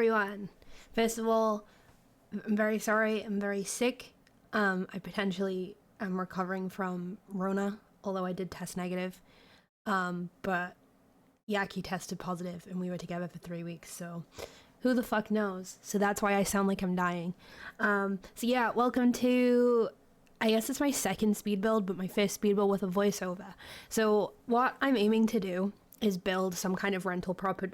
everyone. First of all, I'm very sorry. I'm very sick. I potentially am recovering from Rona, although I did test negative. But Yaki tested positive and we were together for 3 weeks, so who the fuck knows? So that's why I sound like I'm dying. So yeah, welcome to, I guess it's my second speed build, but my first speed build with a voiceover. So what I'm aiming to do is build some kind of rental property,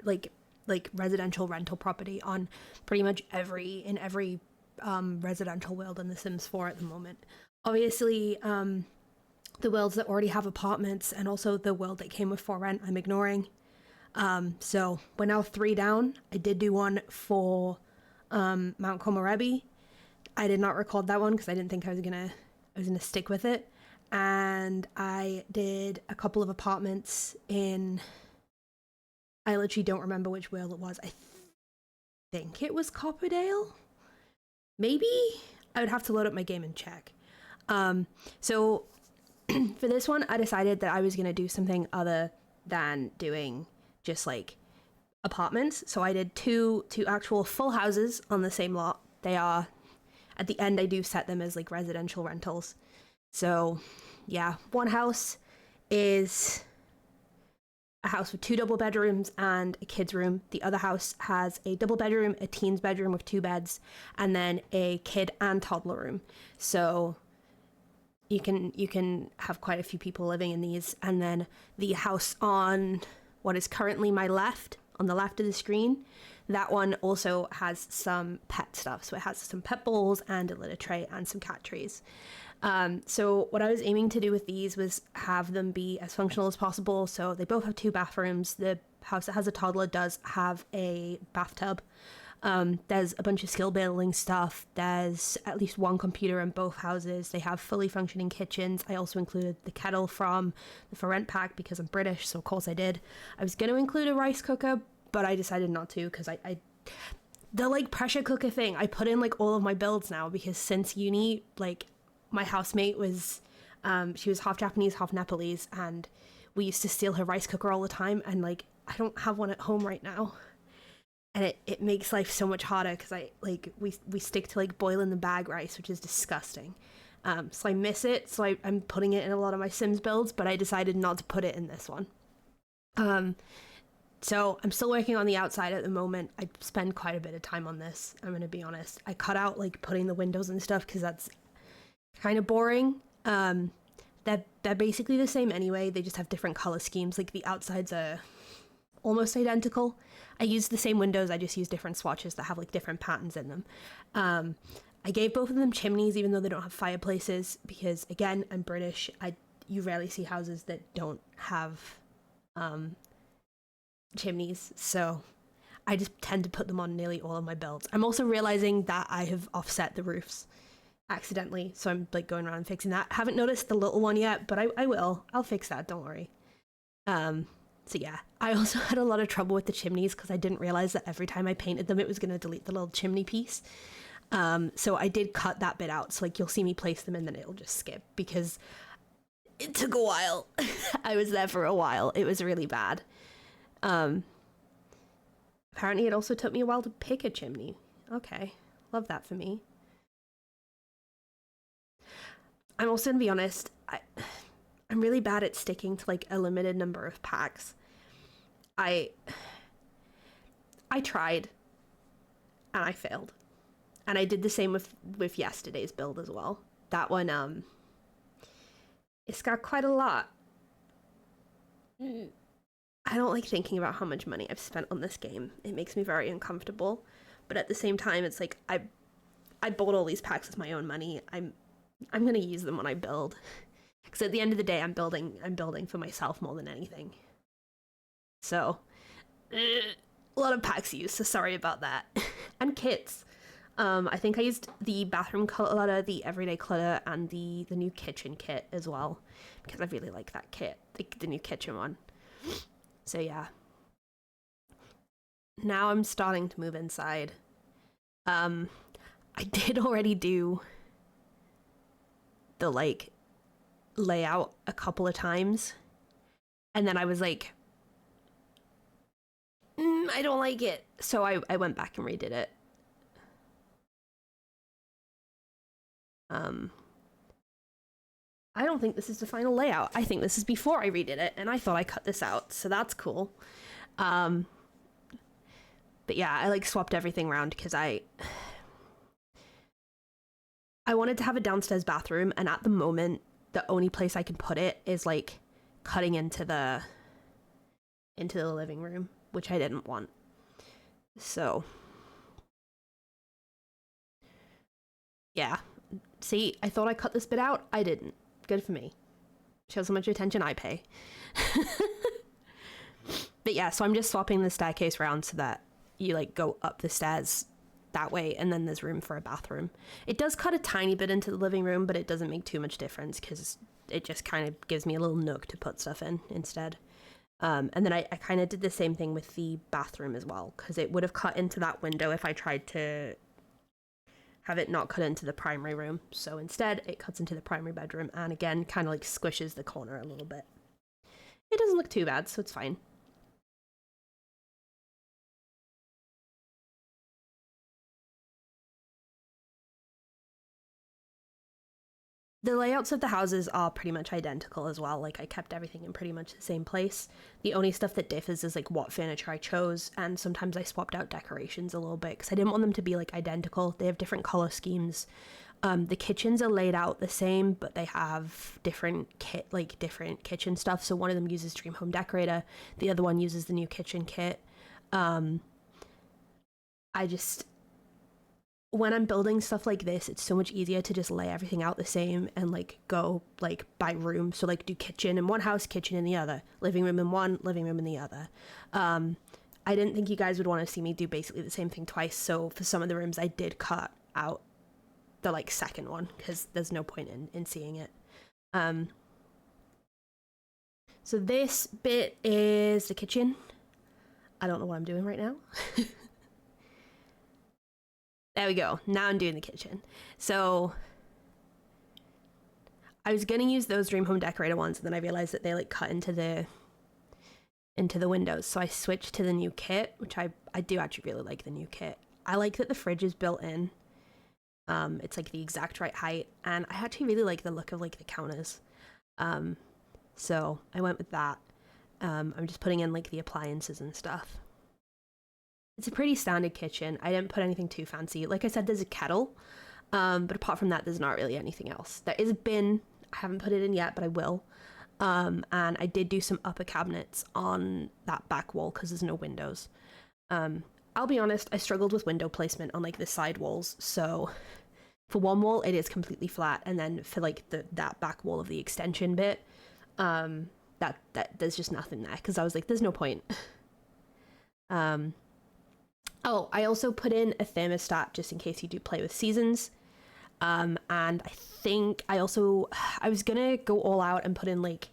like residential rental property on pretty much every residential world in The Sims 4 at the moment. Obviously, the worlds that already have apartments and also the world that came with For Rent, I'm ignoring. So we're now 3 down. I did do one for Mount Komorebi. I did not record that one because I didn't think I was gonna stick with it. And I did a couple of apartments in, I literally don't remember which world it was. I think it was Copperdale? Maybe? I would have to load up my game and check. So for this one, I decided that I was going to do something other than doing just like apartments. So I did two actual full houses on the same lot. They are, at the end, I do set them as like residential rentals. So yeah, one house is a house with 2 double bedrooms and a kid's room. The other house has a double bedroom, a teen's bedroom with 2 beds, and then a kid and toddler room. So you can have quite a few people living in these. And then the house on what is currently my left, on the left of the screen, that one also has some pet stuff. So it has some pet bowls and a litter tray and some cat trees. So what I was aiming to do with these was have them be as functional as possible. So they both have 2 bathrooms. The house that has a toddler does have a bathtub. There's a bunch of skill building stuff. There's at least 1 computer in both houses. They have fully functioning kitchens. I also included the kettle from the For Rent pack because I'm British, so of course I did. I was going to include a rice cooker, but I decided not to because the like pressure cooker thing, I put in like all of my builds now because since uni, like my housemate was, she was half Japanese, half Nepalese, and we used to steal her rice cooker all the time, and like I don't have one at home right now. And it makes life so much harder because we stick to like boiling the bag rice, which is disgusting. So I miss it. So I'm putting it in a lot of my Sims builds, but I decided not to put it in this one. So I'm still working on the outside at the moment. I spend quite a bit of time on this, I'm gonna be honest. I cut out like putting the windows and stuff because that's kind of boring. They're basically the same anyway. They just have different color schemes. Like the outsides are almost identical. I use the same windows, I just use different swatches that have like different patterns in them. I gave both of them chimneys even though they don't have fireplaces because again, I'm British. You rarely see houses that don't have chimneys, so I just tend to put them on nearly all of my builds. I'm also realizing that I have offset the roofs accidentally, so I'm like going around and fixing that. Haven't noticed the little one yet, but I will. I'll fix that, don't worry. So yeah, I also had a lot of trouble with the chimneys because I didn't realize that every time I painted them, it was going to delete the little chimney piece. So I did cut that bit out. So like you'll see me place them and then it'll just skip because it took a while. I was there for a while. It was really bad. Apparently it also took me a while to pick a chimney. Okay, love that for me. I'm also gonna be honest, I'm really bad at sticking to like a limited number of packs. I tried and I failed. And I did the same with yesterday's build as well. That one, it's got quite a lot. I don't like thinking about how much money I've spent on this game. It makes me very uncomfortable. But at the same time, it's like I bought all these packs with my own money. I'm gonna use them when I build. Because at the end of the day, I'm building for myself more than anything. So, a lot of packs used, so sorry about that. And kits. I think I used the bathroom clutter, the everyday clutter, and the new kitchen kit as well. Because I really like that kit, the new kitchen one. So yeah. Now I'm starting to move inside. I did already do the like layout a couple of times and then I was like I don't like it. So I went back and redid it. I don't think this is the final layout. I think this is before I redid it, and I thought I cut this out, so that's cool. But yeah, I like swapped everything around because I wanted to have a downstairs bathroom, and at the moment, the only place I can put it is like cutting into the living room, which I didn't want. So yeah, see, I thought I cut this bit out. I didn't. Good for me. Shows how much attention I pay. But yeah, so I'm just swapping the staircase around so that you like go up the stairs that way, and then there's room for a bathroom. It does cut a tiny bit into the living room, but it doesn't make too much difference because it just kind of gives me a little nook to put stuff in instead. And then I kind of did the same thing with the bathroom as well, because it would have cut into that window if I tried to have it not cut into the primary room. So instead, it cuts into the primary bedroom, and again, kind of like squishes the corner a little bit. It doesn't look too bad, so it's fine. The layouts of the houses are pretty much identical as well. Like, I kept everything in pretty much the same place. The only stuff that differs is like what furniture I chose, and sometimes I swapped out decorations a little bit because I didn't want them to be like identical. They have different color schemes. The kitchens are laid out the same, but they have different different kitchen stuff. So one of them uses Dream Home Decorator, the other one uses the new kitchen kit. When I'm building stuff like this, it's so much easier to just lay everything out the same and like go like by room. So like do kitchen in one house, kitchen in the other, living room in one, living room in the other. I didn't think you guys would want to see me do basically the same thing twice. So for some of the rooms, I did cut out the like second one because there's no point in seeing it. So this bit is the kitchen. I don't know what I'm doing right now. There we go. Now I'm doing the kitchen. So I was gonna use those Dream Home Decorator ones, and then I realized that they like cut into the windows. So I switched to the new kit, which I do actually really like the new kit. I like that the fridge is built in. It's like the exact right height, and I actually really like the look of like the counters. So I went with that. I'm just putting in like the appliances and stuff. It's a pretty standard kitchen. I didn't put anything too fancy. Like I said, there's a kettle, but apart from that, there's not really anything else. There is a bin. I haven't put it in yet, but I will. And I did do some upper cabinets on that back wall because there's no windows. I'll be honest, I struggled with window placement on like the side walls. So for one wall, it is completely flat, and then for like that back wall of the extension bit, that there's just nothing there because I was like, there's no point. Oh, I also put in a thermostat just in case you do play with seasons. And I think I was gonna go all out and put in like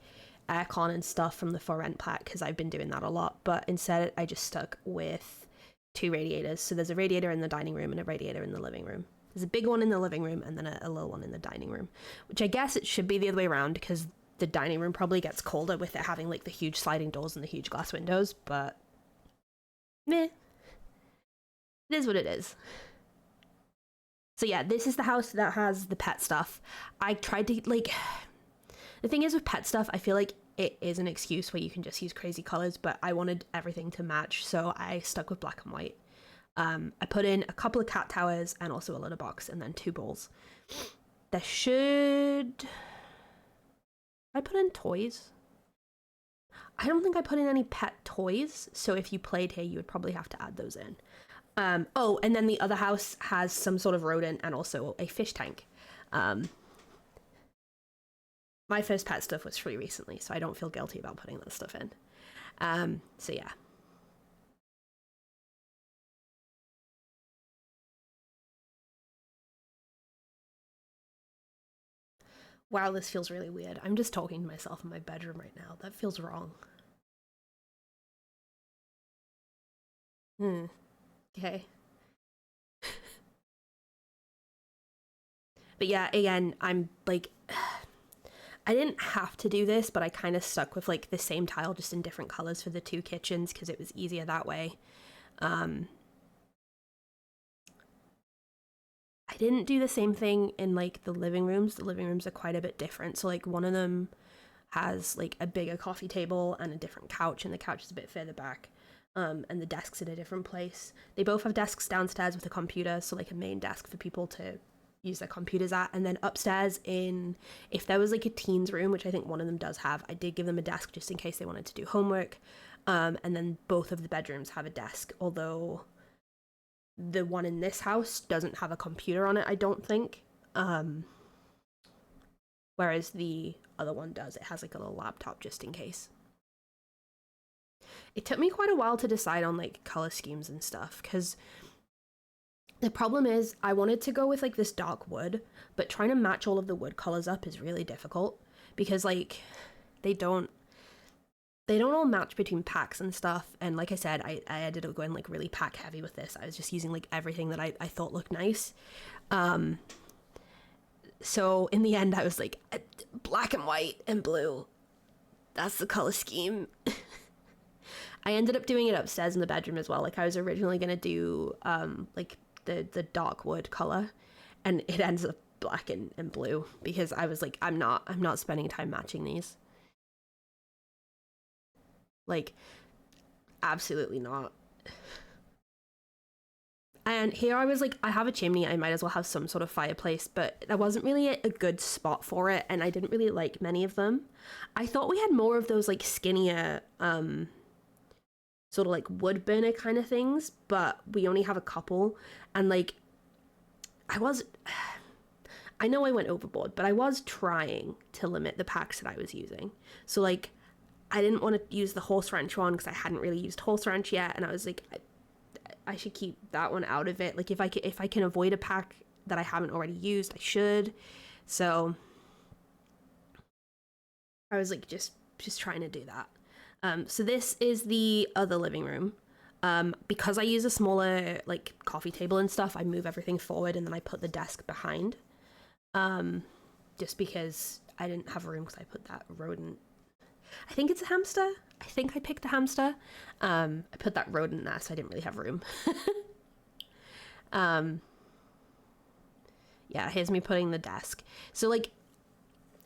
aircon and stuff from the For Rent pack because I've been doing that a lot, but instead I just stuck with 2 radiators. So there's a radiator in the dining room and a radiator in the living room. There's a big one in the living room and then a little one in the dining room, which I guess it should be the other way around because the dining room probably gets colder with it having like the huge sliding doors and the huge glass windows, but meh. It is what it is. So yeah, this is the house that has the pet stuff. I tried to, like, the thing is with pet stuff, I feel like it is an excuse where you can just use crazy colors, but I wanted everything to match, so I stuck with black and white. I put in a couple of cat towers and also a litter box and then 2 bowls. I put in toys? I don't think I put in any pet toys, so if you played here, you would probably have to add those in. Oh, and then the other house has some sort of rodent and also a fish tank. My first pet stuff was free recently, so I don't feel guilty about putting that stuff in. So yeah. Wow, this feels really weird. I'm just talking to myself in my bedroom right now. That feels wrong. Okay. But yeah, again, I'm like, I didn't have to do this, but I kind of stuck with like the same tile just in different colors for the two kitchens because it was easier that way. I didn't do the same thing in like the living rooms. The living rooms are quite a bit different. So like one of them has like a bigger coffee table and a different couch, and the couch is a bit further back. And the desk's in a different place. They both have desks downstairs with a computer, so like a main desk for people to use their computers at. And then upstairs if there was like a teens room, which I think one of them does have, I did give them a desk just in case they wanted to do homework. And then both of the bedrooms have a desk, although the one in this house doesn't have a computer on it, I don't think. Whereas the other one does. It has like a little laptop just in case. It took me quite a while to decide on like color schemes and stuff, because the problem is I wanted to go with like this dark wood, but trying to match all of the wood colors up is really difficult because like they don't all match between packs and stuff. And like I said, I ended up going like really pack heavy with this. I was just using like everything that I thought looked nice. So in the end I was like, black and white and blue, that's the color scheme. I ended up doing it upstairs in the bedroom as well. Like I was originally gonna do like the dark wood color, and it ends up black and blue because I was like, I'm not spending time matching these. Like, absolutely not. And here I was like, I have a chimney, I might as well have some sort of fireplace, but there wasn't really a good spot for it, and I didn't really like many of them. I thought we had more of those like skinnier sort of like wood burner kind of things, but we only have a couple. And like I know I went overboard, but I was trying to limit the packs that I was using. So like I didn't want to use the horse ranch one because I hadn't really used horse ranch yet, and I was like, I should keep that one out of it. Like if I can avoid a pack that I haven't already used, I should. So I was like just trying to do that. So this is the other living room. Because I use a smaller like coffee table and stuff, I move everything forward and then I put the desk behind. Just because I didn't have room because I put that rodent. I think it's a hamster. I think I picked a hamster. I put that rodent there, so I didn't really have room. Yeah, here's me putting the desk. So like,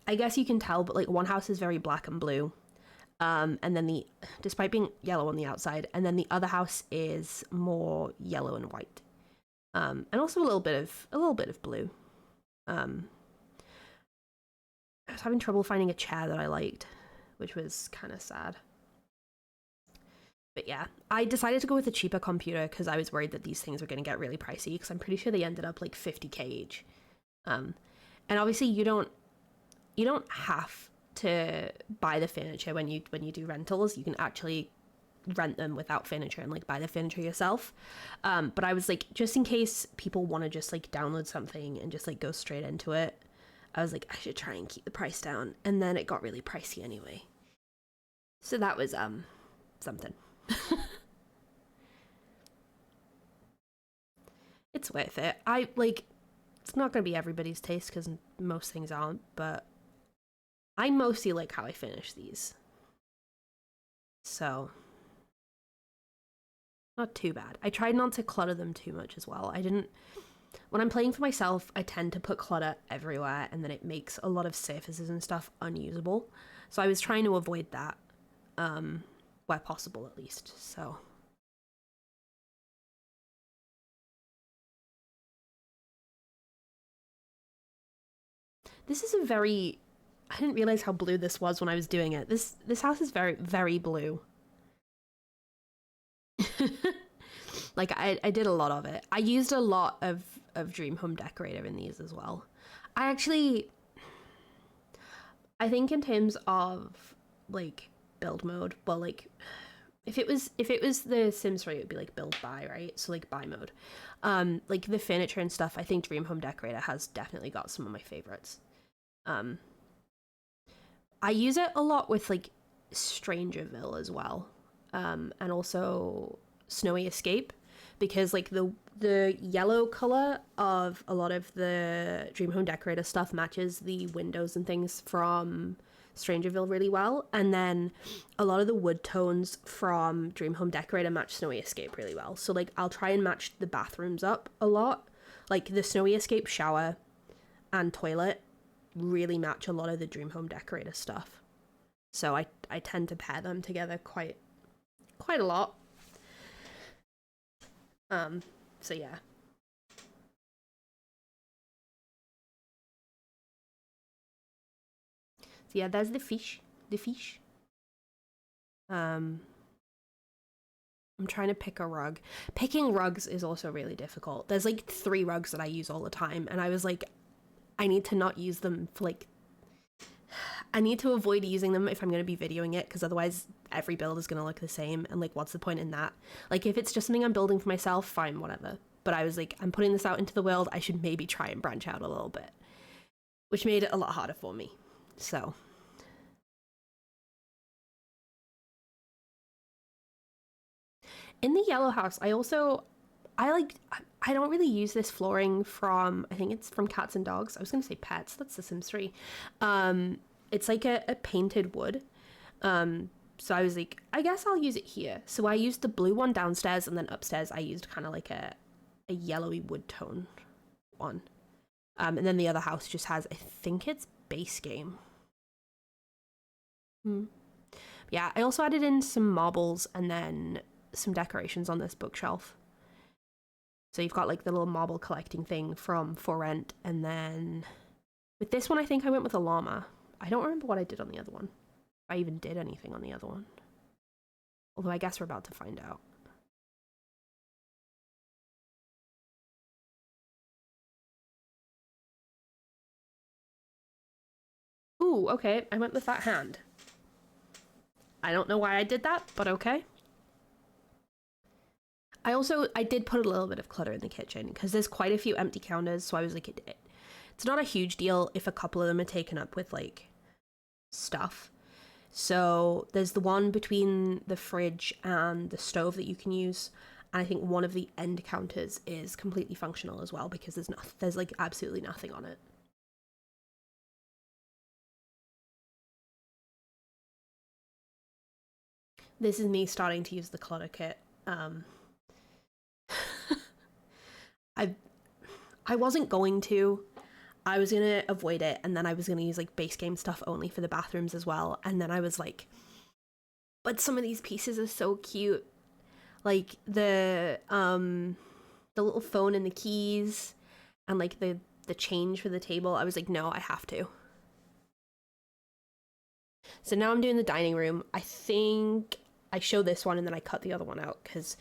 I guess you can tell, but like one house is very black and blue. And then despite being yellow on the outside, and then the other house is more yellow and white. And also a little bit of blue. I was having trouble finding a chair that I liked, which was kind of sad. But yeah, I decided to go with a cheaper computer because I was worried that these things were going to get really pricey, because I'm pretty sure they ended up like 50k each. And obviously you don't have to buy the furniture when you do rentals. You can actually rent them without furniture and like buy the furniture yourself. But I was like, just in case people want to just like download something and just like go straight into it, I was like, I should try and keep the price down. And then it got really pricey anyway. So that was something. It's worth it. It's not gonna be everybody's taste because most things aren't, but I mostly like how I finish these. So not too bad. I tried not to clutter them too much as well. When I'm playing for myself, I tend to put clutter everywhere, and then it makes a lot of surfaces and stuff unusable. So I was trying to avoid that, where possible at least. So this is I didn't realize how blue this was when I was doing it. This house is very, very blue. Like I did a lot of it. I used a lot of Dream Home Decorator in these as well. I think in terms of like build mode, well, like if it was the Sims 3, it would be like build by, right? So like buy mode. Like the furniture and stuff, I think Dream Home Decorator has definitely got some of my favorites. I use it a lot with like Strangerville as well, and also Snowy Escape, because like the yellow color of a lot of the Dream Home Decorator stuff matches the windows and things from Strangerville really well, and then a lot of the wood tones from Dream Home Decorator match Snowy Escape really well. So like I'll try and match the bathrooms up a lot. Like the Snowy Escape shower and toilet really match a lot of the Dream Home Decorator stuff. So I tend to pair them together quite a lot. So yeah. So yeah, there's the fish. I'm trying to pick a rug. Picking rugs is also really difficult. There's like 3 rugs that I use all the time, and I was like, I need to not use them for like, I need to avoid using them if I'm going to be videoing it, because otherwise every build is going to look the same, and like what's the point in that? Like if it's just something I'm building for myself, fine, whatever. But I was like, I'm putting this out into the world, I should maybe try and branch out a little bit, which made it a lot harder for me. So in the yellow house, I don't really use this flooring from, I think it's from Cats and Dogs. I was gonna say Pets, that's The Sims 3. It's like a painted wood. So I was like, I guess I'll use it here. So I used the blue one downstairs, and then upstairs I used kind of like a yellowy wood tone one. And then the other house just has, I think it's base game. Yeah, I also added in some marbles and then some decorations on this bookshelf. So you've got like the little marble collecting thing from For Rent, and then with this one I think I went with a llama. I don't remember what I did on the other one. If I even did anything on the other one. Although I guess we're about to find out. Ooh, okay, I went with that hand. I don't know why I did that, but okay. I did put a little bit of clutter in the kitchen because there's quite a few empty counters, so I was like, it's not a huge deal if a couple of them are taken up with like stuff. So there's the one between the fridge and the stove that you can use, and I think one of the end counters is completely functional as well because there's like absolutely nothing on it. This is me starting to use the clutter kit. I I wasn't going to. I was gonna avoid it, and then I was gonna use like base game stuff only for the bathrooms as well. And then I was like, but some of these pieces are so cute, like the little phone and the keys, and like the change for the table. I was like, no, I have to. So now I'm doing the dining room. I think I show this one and then I cut the other one out because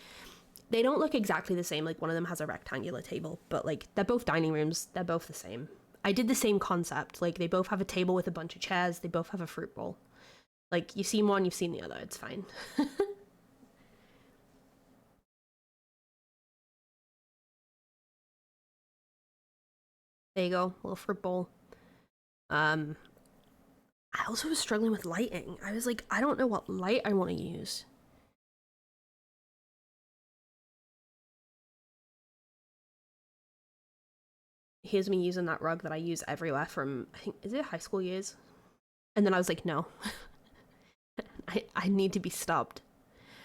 they don't look exactly the same. Like one of them has a rectangular table, but like they're both dining rooms. They're both the same. I did the same concept. Like they both have a table with a bunch of chairs. They both have a fruit bowl. Like you've seen one, you've seen the other. It's fine. There you go, little fruit bowl. Um, I also was struggling with lighting. I was like, I don't know what light I want to use. Here's me using that rug that I use everywhere from, I think, is it high school years? And then I was like, no, I need to be stopped.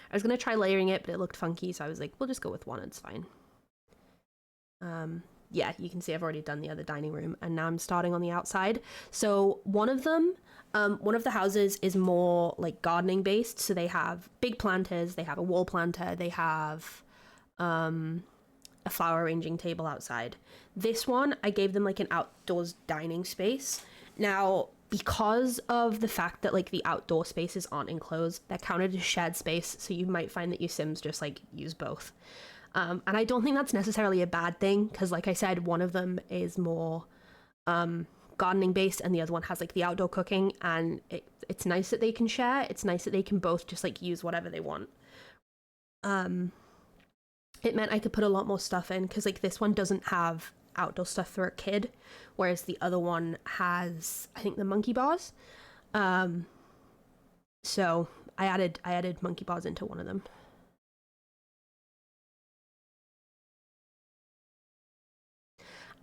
I was gonna try layering it, but it looked funky, so I was like, we'll just go with one, it's fine. Yeah, you can see I've already done the other dining room, and now I'm starting on the outside. So one of them, one of the houses is more like gardening based, so they have big planters, they have a wall planter, they have a flower arranging table outside. This one, I gave them like an outdoors dining space. Now, because of the fact that like the outdoor spaces aren't enclosed, they're counted as shared space, so you might find that your Sims just like use both. And I don't think that's necessarily a bad thing because, like I said, one of them is more gardening based and the other one has like the outdoor cooking, and it's nice that they can share. It's nice that they can both just like use whatever they want. It meant I could put a lot more stuff in because like this one doesn't have outdoor stuff for a kid, whereas the other one has, I think, the monkey bars. So I added monkey bars into one of them.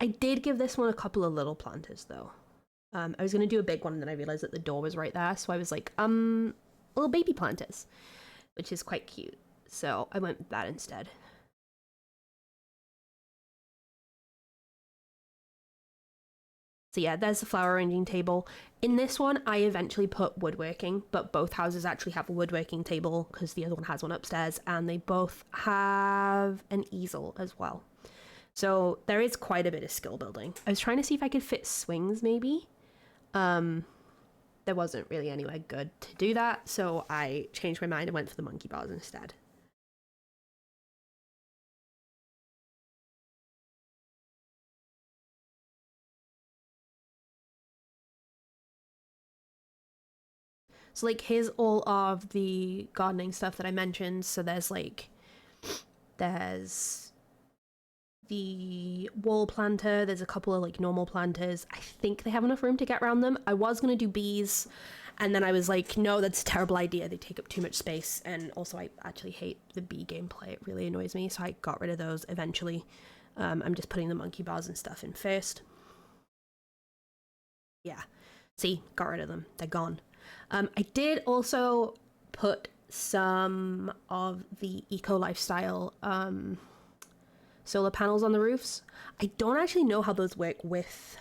I did give this one a couple of little planters though. I was gonna do a big one and then I realized that the door was right there, so I was like, little baby planters, which is quite cute. So I went with that instead. So yeah, there's the flower arranging table. In this one, I eventually put woodworking, but both houses actually have a woodworking table because the other one has one upstairs, and they both have an easel as well. So there is quite a bit of skill building. I was trying to see if I could fit swings maybe. There wasn't really anywhere good to do that, so I changed my mind and went for the monkey bars instead. So like here's all of the gardening stuff that I mentioned. So there's the wall planter, there's a couple of like normal planters. I think they have enough room to get around them. I was gonna do bees, and then I was like, no, that's a terrible idea. They take up too much space, and also I actually hate the bee gameplay. It really annoys me, so I got rid of those eventually. I'm just putting the monkey bars and stuff in first. Yeah, see, got rid of them. They're gone. I did also put some of the eco lifestyle solar panels on the roofs. I don't actually know how those work with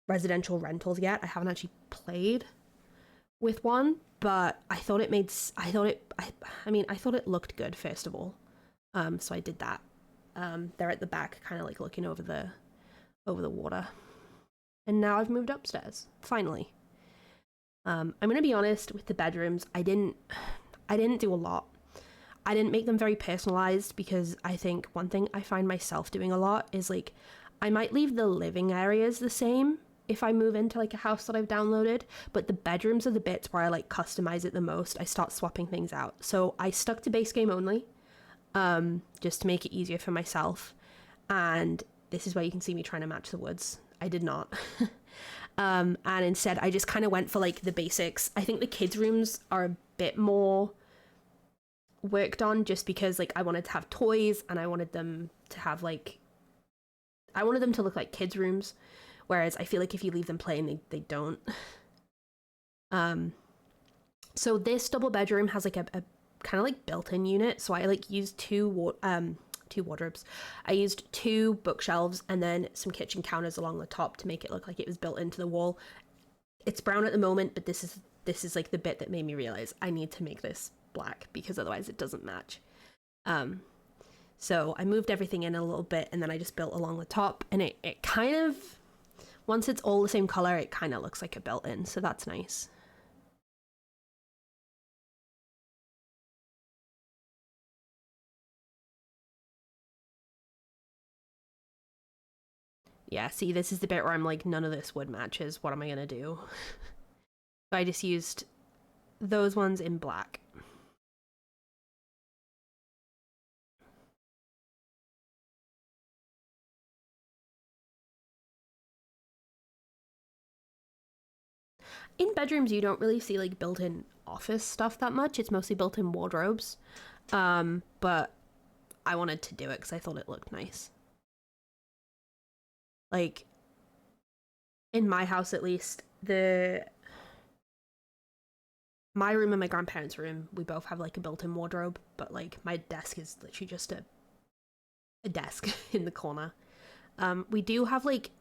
residential rentals yet. I haven't actually played with one, but I thought it made I thought it I thought it looked good first of all. So I did that. They're at the back, kind of like looking over the water. And now I've moved upstairs finally. I'm gonna be honest with the bedrooms. I didn't do a lot. I didn't make them very personalized because I think one thing I find myself doing a lot is like I might leave the living areas the same if I move into like a house that I've downloaded, but the bedrooms are the bits where I like customize it the most. I start swapping things out. So I stuck to base game only, just to make it easier for myself. And this is where you can see me trying to match the woods. I did not. And instead I just kind of went for like the basics. I think the kids' rooms are a bit more worked on just because like I wanted to have toys and I wanted them to have like I wanted them to look like kids' rooms, whereas I feel like if you leave them plain they don't. So this double bedroom has like a kind of like built-in unit, so I like used two wardrobes. I used two bookshelves and then some kitchen counters along the top to make it look like it was built into the wall. It's brown at the moment, but this is like the bit that made me realize I need to make this black because otherwise it doesn't match. So I moved everything in a little bit and then I just built along the top, and it kind of, once it's all the same color, it kind of looks like a built-in, so that's nice. Yeah, see, this is the bit where I'm like, none of this wood matches. What am I gonna do? So I just used those ones in black. In bedrooms, you don't really see like built-in office stuff that much. It's mostly built-in wardrobes. But I wanted to do it because I thought it looked nice. Like, in my house at least, my room and my grandparents' room, we both have like a built-in wardrobe, but like my desk is literally just a desk in the corner. We do have like,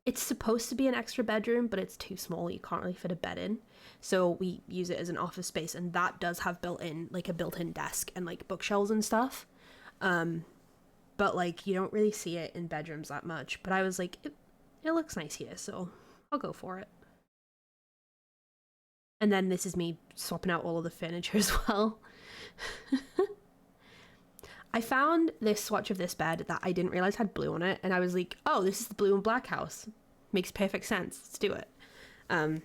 it's supposed to be an extra bedroom, but it's too small. You can't really fit a bed in. So we use it as an office space, and that does have built-in, like a built-in desk and like bookshelves and stuff. But like you don't really see it in bedrooms that much. But I was like, it looks nice here, so I'll go for it. And then this is me swapping out all of the furniture as well. I found this swatch of this bed that I didn't realize had blue on it, and I was like, oh, this is the blue and black house. Makes perfect sense. Let's do it. Um,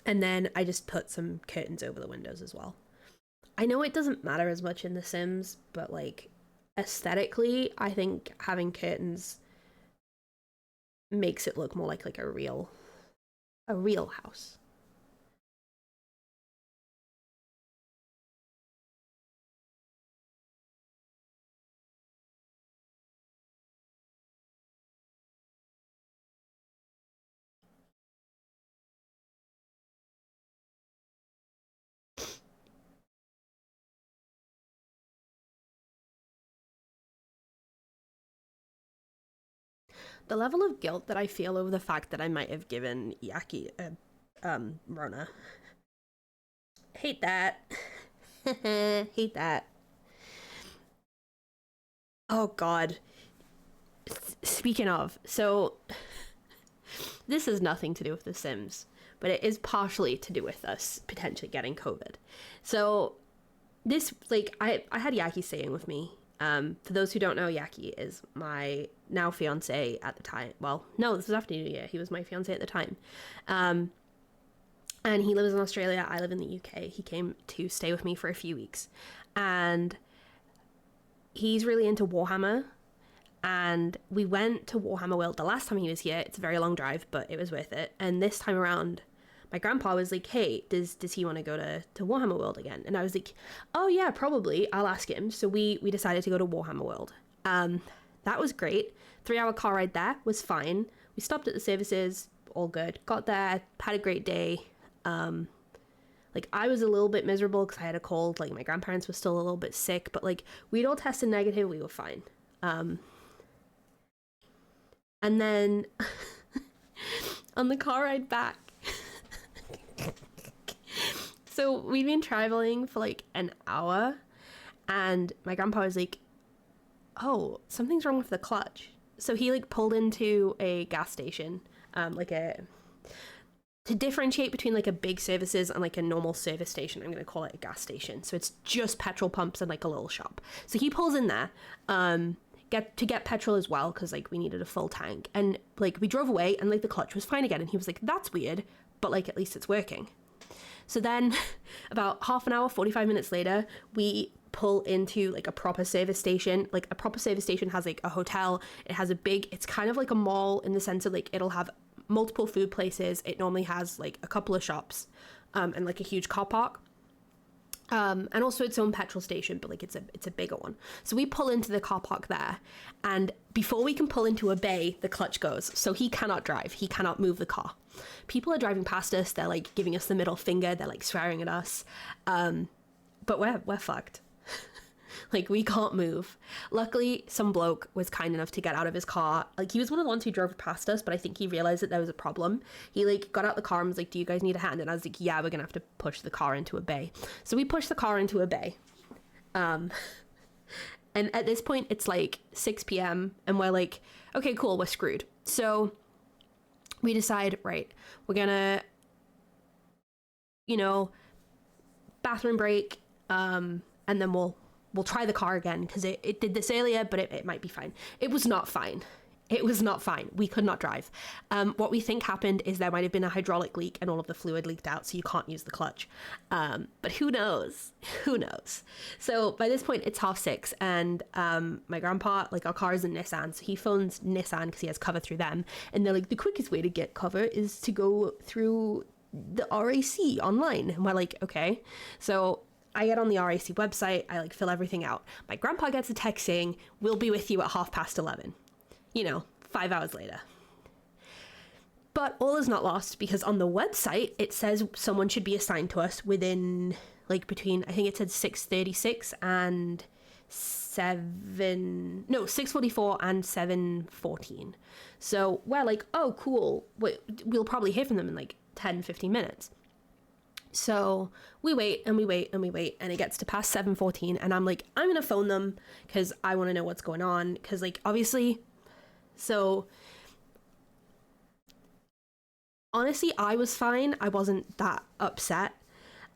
and then I just put some curtains over the windows as well. I know it doesn't matter as much in The Sims, but like aesthetically, I think having curtains makes it look more like a real house. The level of guilt that I feel over the fact that I might have given Yaki Rona. Hate that. Hate that. Oh god. Speaking of, so this has nothing to do with The Sims, but it is partially to do with us potentially getting COVID. So this, like, I had Yaki staying with me. For those who don't know, Yaki is my now fiance at the time. Well, no, this was after New Year. He was my fiance at the time. And he lives in Australia. I live in the UK. He came to stay with me for a few weeks. And he's really into Warhammer. And we went to Warhammer World the last time he was here. It's a very long drive, but it was worth it. And this time around, my grandpa was like, hey, does he want to go to Warhammer World again? And I was like, oh yeah, probably. I'll ask him. So we decided to go to Warhammer World. That was great. 3-hour car ride there was fine. We stopped at the services, all good. Got there, had a great day. Like, I was a little bit miserable because I had a cold. Like, my grandparents were still a little bit sick, but like, we'd all tested negative. We were fine. And then on the car ride back, so we'd been traveling for like an hour, and my grandpa was like, oh, something's wrong with the clutch. So he like pulled into a gas station, to differentiate between like a big services and like a normal service station. I'm going to call it a gas station. So it's just petrol pumps and like a little shop. So he pulls in there, get petrol as well, because like we needed a full tank. And like we drove away and like the clutch was fine again. And he was like, that's weird, but like at least it's working. So then about half an hour, 45 minutes later, we pull into like a proper service station. Like a proper service station has like a hotel. It has it's kind of like a mall in the sense of like it'll have multiple food places. It normally has like a couple of shops, and like a huge car park. And also its own petrol station, but like it's a bigger one. So we pull into the car park there, and before we can pull into a bay, the clutch goes. So he cannot drive. He cannot move the car. People are driving past us. They're like giving us the middle finger. They're like swearing at us. But we're fucked. Like, we can't move. Luckily, some bloke was kind enough to get out of his car. Like, he was one of the ones who drove past us, but I think he realized that there was a problem. He like got out the car and was like, do you guys need a hand? And I was like, yeah, we're gonna have to push the car into a bay. So we pushed the car into a bay. And at this point it's like 6 p.m. and we're like, okay, cool, we're screwed. So we decide, right, we're gonna, bathroom break, and then we'll try the car again, because it did this earlier, but it might be fine. It was not fine. It was not fine. We could not drive. What we think happened is there might have been a hydraulic leak and all of the fluid leaked out, so you can't use the clutch. But who knows? Who knows? So by this point, it's 6:30, and my grandpa, like, our car is in Nissan, so he phones Nissan because he has cover through them, and they're like, the quickest way to get cover is to go through the RAC online. And we're like, okay. So I get on the RAC website, I like fill everything out. My grandpa gets a text saying, we'll be with you at 11:30. 5 hours later. But all is not lost, because on the website, it says someone should be assigned to us within, like, between, I think it said 6:36 and 6:44 and 7:14. So we're like, oh, cool. We'll probably hear from them in like 10-15 minutes. So we wait and we wait and we wait, and it gets to past 7:14, and I'm like, I'm gonna phone them because I want to know what's going on, because like, obviously, so honestly, I was fine. I wasn't that upset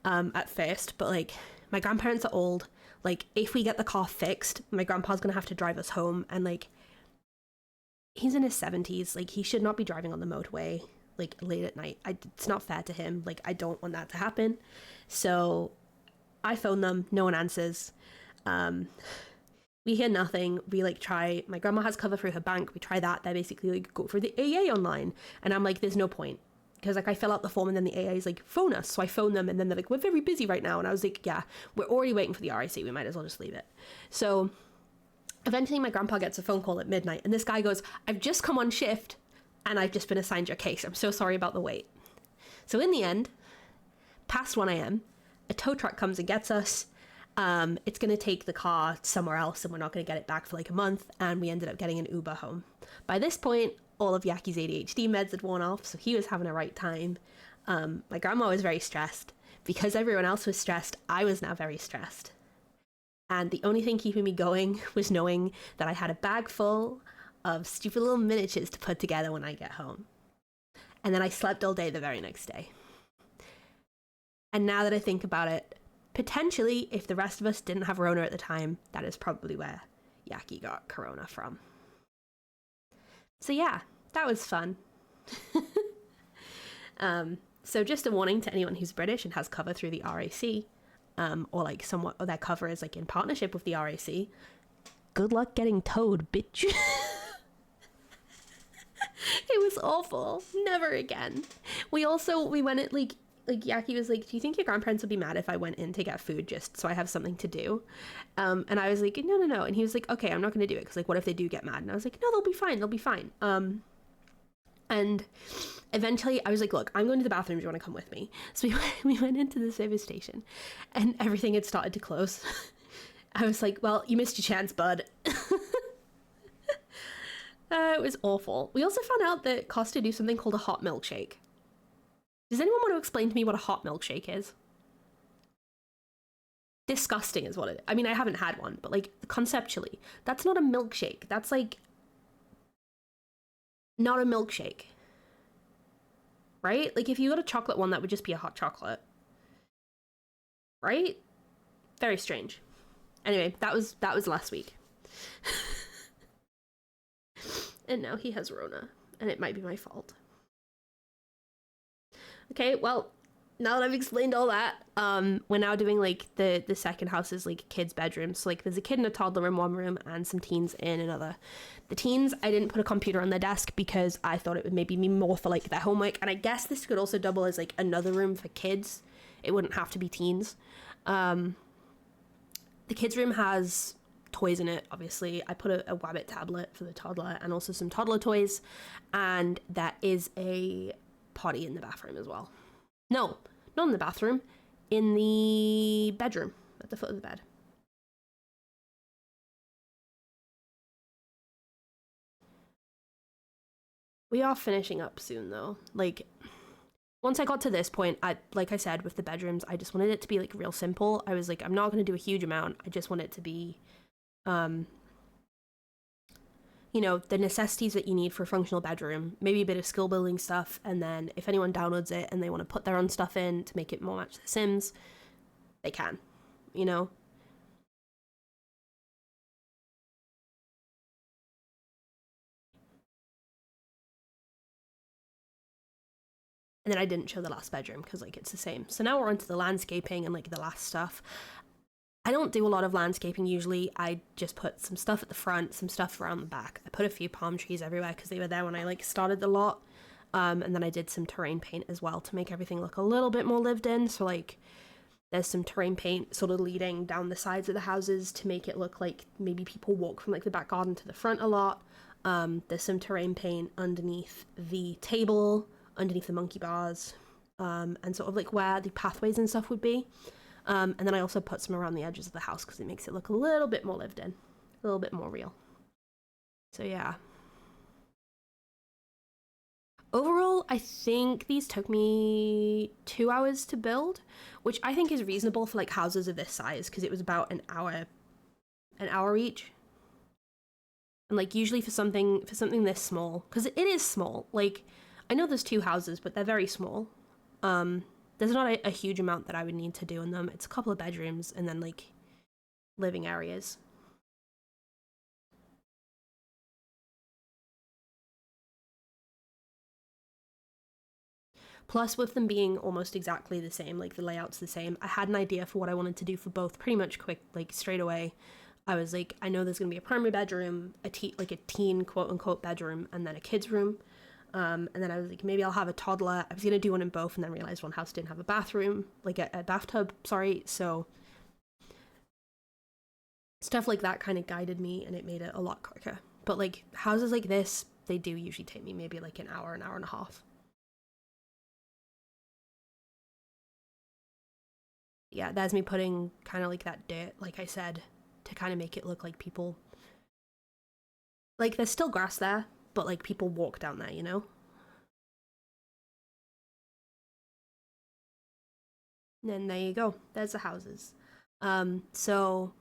at first, but like, my grandparents are old. Like, if we get the car fixed, my grandpa's gonna have to drive us home, and like, he's in his 70s. Like, he should not be driving on the motorway like late at night. It's not fair to him. Like, I don't want that to happen. So I phone them, no one answers. We hear nothing. We like try, my grandma has cover through her bank, we try that. They basically like go for the AA online, and I'm like, there's no point, because like I fill out the form and then the AA is like, phone us. So I phone them, and then they're like, we're very busy right now. And I was like, yeah, we're already waiting for the RAC, we might as well just leave it. So eventually my grandpa gets a phone call at midnight, and this guy goes, I've just come on shift and I've just been assigned your case. I'm so sorry about the wait. So in the end, past 1 a.m., a tow truck comes and gets us. It's going to take the car somewhere else and we're not going to get it back for like a month. And we ended up getting an Uber home. By this point, all of Yaki's ADHD meds had worn off, so he was having a right time. My grandma was very stressed. Because everyone else was stressed, I was now very stressed. And the only thing keeping me going was knowing that I had a bag full of stupid little miniatures to put together when I get home. And then I slept all day the very next day. And now that I think about it, potentially, if the rest of us didn't have Rona at the time, that is probably where Yaki got Corona from. So yeah, that was fun. So just a warning to anyone who's British and has cover through the RAC, or like somewhat, or their cover is like in partnership with the RAC. Good luck getting towed, bitch. It was awful. Never again. We went at like Yaki was like, do you think your grandparents would be mad if I went in to get food just so I have something to do? And I was like, no. And he was like, okay, I'm not going to do it because like, what if they do get mad? And I was like, no, they'll be fine. And eventually I was like, look, I'm going to the bathroom. Do you want to come with me? So we went into the service station and everything had started to close. I was like, well, you missed your chance, bud. It was awful. We also found out that Costa do something called a hot milkshake. Does anyone want to explain to me what a hot milkshake is? Disgusting is what it is. I mean, I haven't had one, but like conceptually, that's not a milkshake. That's like not a milkshake. Right? Like if you got a chocolate one, that would just be a hot chocolate. Right? Very strange. Anyway, that was last week. And now he has Rona, and it might be my fault. Okay, well, now that I've explained all that, we're now doing like the second house is like kids' bedrooms. So like there's a kid and a toddler in one room and some teens in another. The teens, I didn't put a computer on their desk because I thought it would maybe be more for like their homework. And I guess this could also double as like another room for kids. It wouldn't have to be teens. The kids' room has toys in it, obviously. I put a Wabbit tablet for the toddler and also some toddler toys. And that is a potty in the bathroom as well. No, not in the bathroom, in the bedroom, at the foot of the bed. We are finishing up soon though. Like, once I got to this point, like I said, with the bedrooms, I just wanted it to be like real simple. I was like, I'm not going to do a huge amount. I just want it to be, you know, the necessities that you need for a functional bedroom, maybe a bit of skill building stuff, and then if anyone downloads it and they want to put their own stuff in to make it more match The Sims, they can, you know? And then I didn't show the last bedroom because like it's the same. So now we're onto the landscaping and like the last stuff. I don't do a lot of landscaping usually. I just put some stuff at the front, some stuff around the back. I put a few palm trees everywhere because they were there when I like started the lot. And then I did some terrain paint as well to make everything look a little bit more lived in. So like there's some terrain paint sort of leading down the sides of the houses to make it look like maybe people walk from like the back garden to the front a lot. There's some terrain paint underneath the table, underneath the monkey bars, and sort of like where the pathways and stuff would be. And then I also put some around the edges of the house because it makes it look a little bit more lived in, a little bit more real. So yeah. Overall, I think these took me 2 hours to build, which I think is reasonable for like houses of this size because it was about an hour each. And like usually for something this small, because it is small. Like I know there's two houses, but they're very small. There's not a huge amount that I would need to do in them. It's a couple of bedrooms and then like living areas. Plus, with them being almost exactly the same, like the layout's the same, I had an idea for what I wanted to do for both pretty much quick, like straight away. I was like, I know there's gonna be a primary bedroom, like a teen quote unquote bedroom, and then a kid's room. And then I was like, maybe I'll have a toddler. I was gonna do one in both, and then realized one house didn't have a bathroom, like a bathtub. Sorry, so stuff like that kind of guided me, and it made it a lot quicker. But like houses like this, they do usually take me maybe like an hour and a half. Yeah, that's me putting kind of like that dirt, like I said, to kind of make it look like people, like there's still grass there, but like people walk down there, you know? And then there you go. There's the houses. So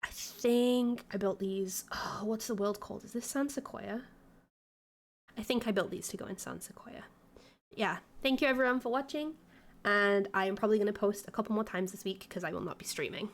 I think I built these. Oh, what's the world called? Is this San Sequoia? I think I built these to go in San Sequoia. Yeah, thank you everyone for watching, and I am probably going to post a couple more times this week because I will not be streaming.